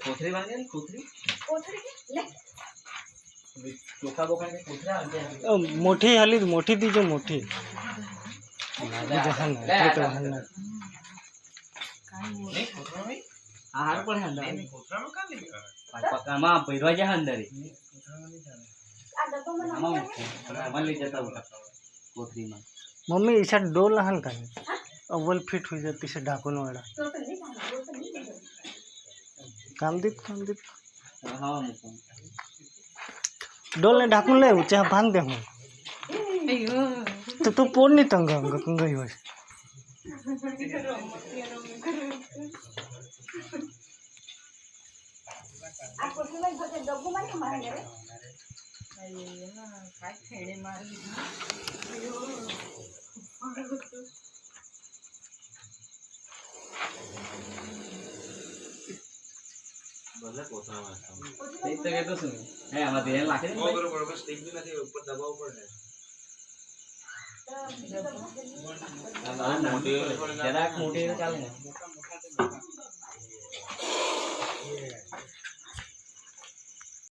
कोथरी बन गई कोथरी कोथरी ले चोखा बोखा के कोथरा मोठी हली मोठी दी जो मोठी जहां ना तो वहां ना नहीं कोथरा में आहार पर है अंदर कोथरा में का लेगा पक्का मां पैरवा जा अंदर कोथरा में नहीं जाना आ डब्बा में मां ले जाता हूं कोथरी में मम्मी ऐसा डोल लहन का अव्वल फिट हो जाती से ढाकुन वाला काम दीप हां डोल ने ढाकुन ले चाहे बांध दे हूं तो पोड़ नहीं तंग गई हो आपको सुनाई होते डब्बू मार के मारेंगे रे अरे ना काय खेड़े मार ली अयो बोले कोथरा में एक तो कहतो सुन है हमारे देन लाके वो बरोबर स्टिक भी नहीं ऊपर दबाव ऊपर है मोटे जरा मोटे चलेगा